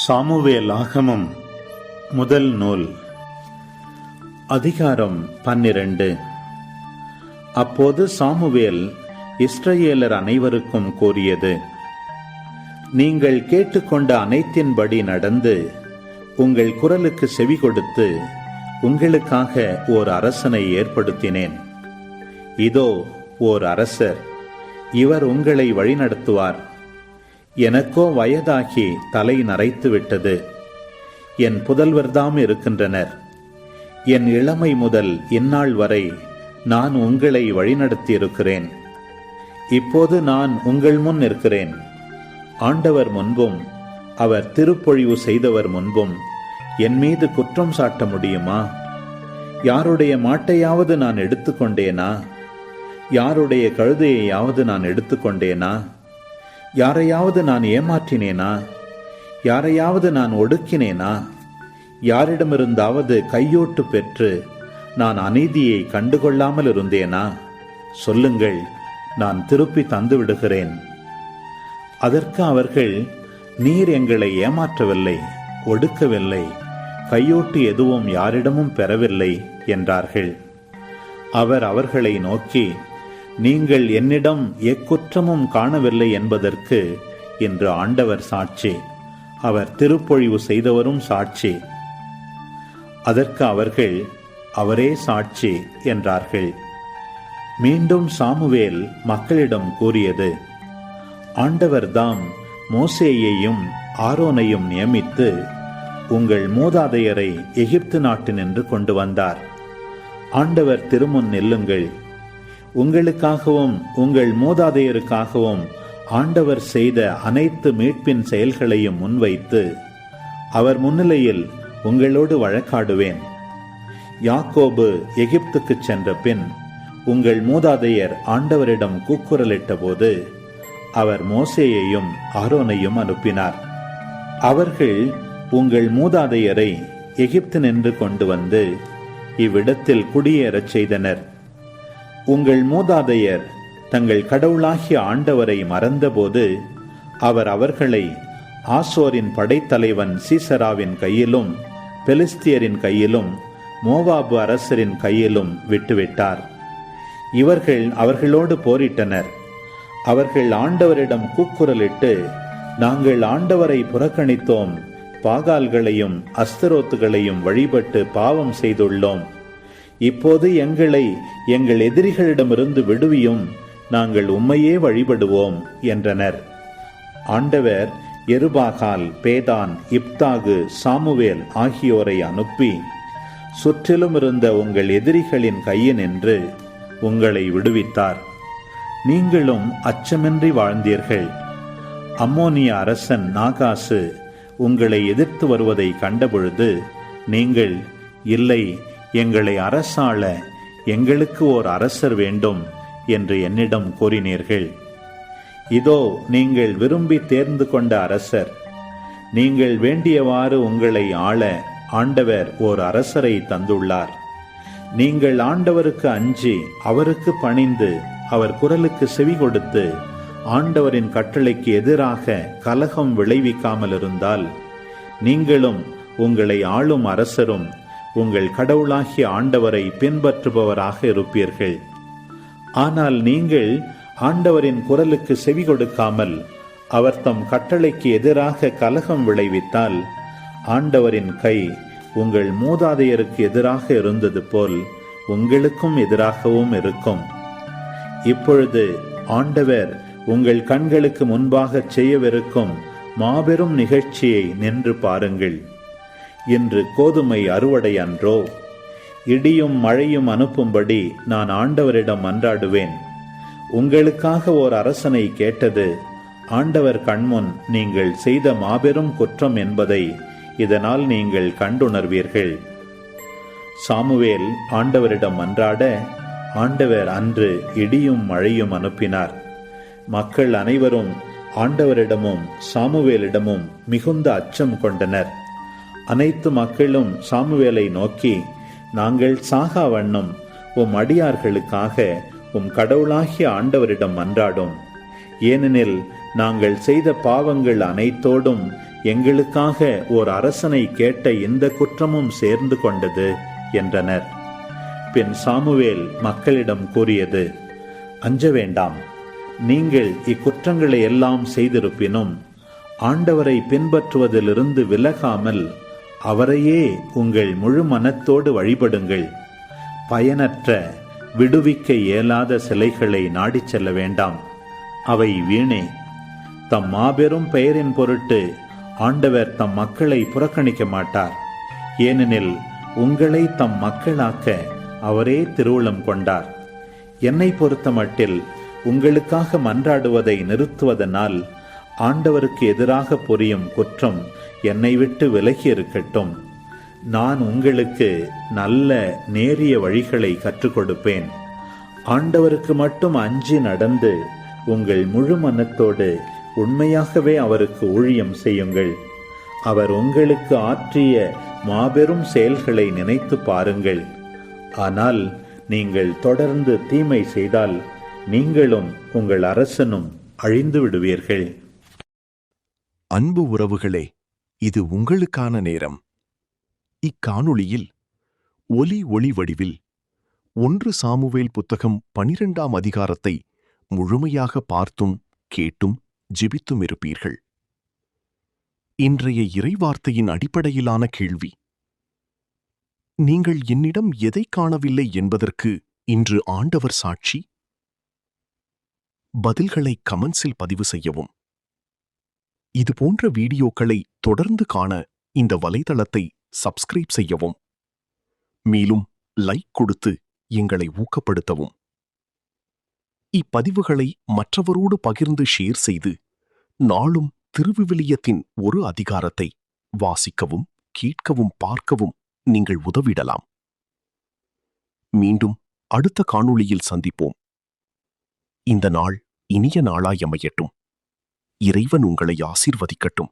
Samuel ஆகமம் முதல் நூல் அதிகாரம் 12. அப்போது சாமுவேல் இஸ்ரவேலர் அனைவருக்கும் கூறியது: நீங்கள் கேட்டுக்கொண்ட அனைத்தின்படி நடந்து உங்கள் குரலுக்கு செவி கொடுத்து உங்களுக்காக ஓர் அரசனை ஏற்படுத்தினேன். இதோ ஓர் அரசர், இவர் உங்களை வழிநடத்துவார். எனக்கோ வயதாகி தலை நரைத்து விட்டது. என் புதல்வர்தாம் இருக்கின்றனர். என் இளமை முதல் இந்நாள் வரை நான் உங்களை வழிநடத்தியிருக்கிறேன். இப்போது நான் உங்கள் முன் இருக்கிறேன். ஆண்டவர் முன்பும் அவர் திருப்பொழிவு செய்தவர் முன்பும் என் மீது குற்றம் சாட்ட முடியுமா? யாருடைய மாட்டையாவது நான் எடுத்துக்கொண்டேனா? யாருடைய கழுதையையாவது நான் எடுத்துக்கொண்டேனா? யாரையாவது நான் ஏமாற்றினேனா? யாரையாவது நான் ஒடுக்கினேனா? யாரிடமிருந்தாவது கையோட்டு பெற்று நான் அநீதியை கண்டுகொள்ளாமல் இருந்தேனா? சொல்லுங்கள், நான் திருப்பி தந்து விடுகிறேன். அதற்கு அவர்கள், நீர் எங்களை ஏமாற்றவில்லை, ஒடுக்கவில்லை, கையோட்டு எதுவும் யாரிடமும் பெறவில்லை என்றார்கள். அவர் அவர்களை நோக்கி, நீங்கள் என்னிடம் எக்குற்றமும் காணவில்லை என்பதற்கு இன்று ஆண்டவர் சாட்சி, அவர் திருப்பொழிவு செய்தவரும் சாட்சி. அதற்கு அவர்கள், அவரே சாட்சி என்றார்கள். மீண்டும் சாமுவேல் மக்களிடம் கூறியது: ஆண்டவர்தாம் மோசேயையும் ஆரோனையும் நியமித்து உங்கள் மூதாதையரை எகிப்து நாட்டினின்று கொண்டு வந்தார். ஆண்டவர் திருமுன் நில்லுங்கள். உங்களுக்காகவும் உங்கள் மூதாதையருக்காகவும் ஆண்டவர் செய்த அனைத்து மீட்பின் செயல்களையும் முன்வைத்து அவர் முன்னிலையில் உங்களோடு வழக்காடுவேன். யாக்கோபு எகிப்துக்கு சென்ற பின் உங்கள் மூதாதையர் ஆண்டவரிடம் கூக்குரலிட்ட போது அவர் மோசேயையும் ஆரோனையும் அனுப்பினார். அவர்கள் உங்கள் மூதாதையரை எகிப்தினின்று கொண்டு வந்து இவ்விடத்தில் குடியேறச் செய்தனர். உங்கள் மூதாதையர் தங்கள் கடவுளாகிய ஆண்டவரை மறந்தபோது அவர் அவர்களை ஆசோரின் படைத்தலைவன் சீசராவின் கையிலும் பெலிஸ்தியரின் கையிலும் மோவாபு அரசரின் கையிலும் விட்டுவிட்டார். இவர்கள் அவர்களோடு போரிட்டனர். அவர்கள் ஆண்டவரிடம் கூக்குரலிட்டு, நாங்கள் ஆண்டவரை புறக்கணித்தோம், பாகால்களையும் அஸ்தரோத்துகளையும் வழிபட்டு பாவம் செய்துள்ளோம். இப்போது எங்களை எங்கள் எதிரிகளிடமிருந்து விடுவியும், நாங்கள் உம்மையே வழிபடுவோம் என்றனர். ஆண்டவர் எருபாகால், பேதான், இப்தாகு, சாமுவேல் ஆகியோரை அனுப்பி, சுற்றிலும் இருந்த உங்கள் எதிரிகளின் கையினின்று உங்களை விடுவித்தார். நீங்களும் அச்சமின்றி வாழ்ந்தீர்கள். அம்மோனிய அரசன் நாகாசு உங்களை எதிர்த்து வருவதை கண்டபொழுது நீங்கள், இல்லை, எங்களை அரசாள எங்களுக்கு ஓர் அரசர் வேண்டும் என்று என்னிடம் கூறினீர்கள். இதோ நீங்கள் விரும்பி தேர்ந்து கொண்ட அரசர். நீங்கள் வேண்டியவாறு உங்களை ஆள ஆண்டவர் ஓர் அரசரை தந்துள்ளார். நீங்கள் ஆண்டவருக்கு அஞ்சி அவருக்கு பணிந்து அவர் குரலுக்கு செவி கொடுத்து ஆண்டவரின் கட்டளைக்கு எதிராக கலகம் விளைவிக்காமல் இருந்தால் நீங்களும் உங்களை ஆளும் அரசரும் உங்கள் கடவுளாகிய ஆண்டவரை பின்பற்றுபவராக இருப்பீர்கள். ஆனால் நீங்கள் ஆண்டவரின் குரலுக்கு செவி கொடுக்காமல் அவர் தம் கட்டளைக்கு எதிராக கலகம் விளைவித்தால் ஆண்டவரின் கை உங்கள் மூதாதையருக்கு எதிராக இருந்தது போல் உங்களுக்கும் எதிராகவும் இருக்கும். இப்பொழுது ஆண்டவர் உங்கள் கண்களுக்கு முன்பாக செய்யவிருக்கும் மாபெரும் நிகழ்ச்சியை நின்று பாருங்கள். இன்று கோதுமை அறுவடை அன்றோ? இடியும் மழையும் அனுப்பும்படி நான் ஆண்டவரிடம் மன்றாடுவேன். உங்களுக்காக ஓர் அரசனை கேட்டது ஆண்டவர் கண்முன் நீங்கள் செய்த மாபெரும் குற்றம் என்பதை இதனால் நீங்கள் கண்டுணர்வீர்கள். சாமுவேல் ஆண்டவரிடம் மன்றாட ஆண்டவர் அன்று இடியும் மழையும் அனுப்பினார். மக்கள் அனைவரும் ஆண்டவரிடமும் சாமுவேலிடமும் மிகுந்த அச்சம் கொண்டனர். அனைத்து மக்களும் சாமுவேலை நோக்கி, நாங்கள் சாகா வண்ணம் உம் அடியார்களுக்காக உம் கடவுளாகிய ஆண்டவரிடம் மன்றாடும். ஏனெனில் நாங்கள் செய்த பாவங்கள் அனைத்தோடும் எங்களுக்காக ஓர் அரசனை கேட்ட இந்த குற்றமும் சேர்ந்து கொண்டது என்றனர். பின் சாமுவேல் மக்களிடம் கூறியது, அஞ்ச வேண்டாம். நீங்கள் இக்குற்றங்களை எல்லாம் செய்திருப்பினும் ஆண்டவரை பின்பற்றுவதிலிருந்து விலகாமல் அவரையே உங்கள் முழு மனத்தோடு வழிபடுங்கள். பயனற்ற, விடுவிக்க இயலாத சிலைகளை நாடிச் செல்ல வேண்டாம். அவை வீணே. தம் மாபெரும் பெயரின் பொருட்டு ஆண்டவர் தம் மக்களை புறக்கணிக்க மாட்டார். ஏனெனில் உங்களை தம் மக்களாக்க அவரே திருவுளம் கொண்டார். என்னை பொறுத்த மட்டில் உங்களுக்காக மன்றாடுவதை நிறுத்துவதனால் ஆண்டவருக்கு எதிராக புரியும் குற்றம் என்னை விட்டு விலகி இருக்கட்டும். நான் உங்களுக்கு நல்ல நேரிய வழிகளை கற்றுக் கொடுப்பேன். ஆண்டவருக்கு மட்டும் அஞ்சி நடந்து உங்கள் முழு மனத்தோடு உண்மையாகவே அவருக்கு ஊழியம் செய்யுங்கள். அவர் உங்களுக்கு ஆற்றிய மாபெரும் செயல்களை நினைத்து பாருங்கள். ஆனால் நீங்கள் தொடர்ந்து தீமை செய்தால் நீங்களும் உங்கள் அரசனும் அழிந்து விடுவீர்கள். அன்பு உறவுகளே, இது உங்களுக்கான நேரம். இக்காணொளியில் ஒலி வடிவில் 1 சாமுவேல் புத்தகம் 12ஆம் அதிகாரத்தை முழுமையாக பார்த்தும் கேட்டும் ஜெபித்தும் இருப்பீர்கள். இன்றைய இறைவார்த்தையின் அடிப்படையிலான கேள்வி: நீங்கள் என்னிடம் எதை காணவில்லை என்பதற்கு இன்று ஆண்டவர் சாட்சி? பதில்களை கமெண்ட்ஸில் பதிவு செய்யவும். இதுபோன்ற வீடியோக்களை தொடர்ந்து காண இந்த வலைதளத்தை சப்ஸ்கிரைப் செய்யவும். மேலும் லைக் கொடுத்து எங்களை ஊக்கப்படுத்தவும். இப்பதிவுகளை மற்றவரோடு பகிர்ந்து ஷேர் செய்து நாளும் திருவிவிலியத்தின் ஒரு அதிகாரத்தை வாசிக்கவும், கேட்கவும், பார்க்கவும் நீங்கள் உதவிடலாம். மீண்டும் அடுத்த காணொளியில் சந்திப்போம். இந்த நாள் இனிய நாளாய் அமையட்டும். இறைவன் உங்களை ஆசீர்வதிக்கட்டும்.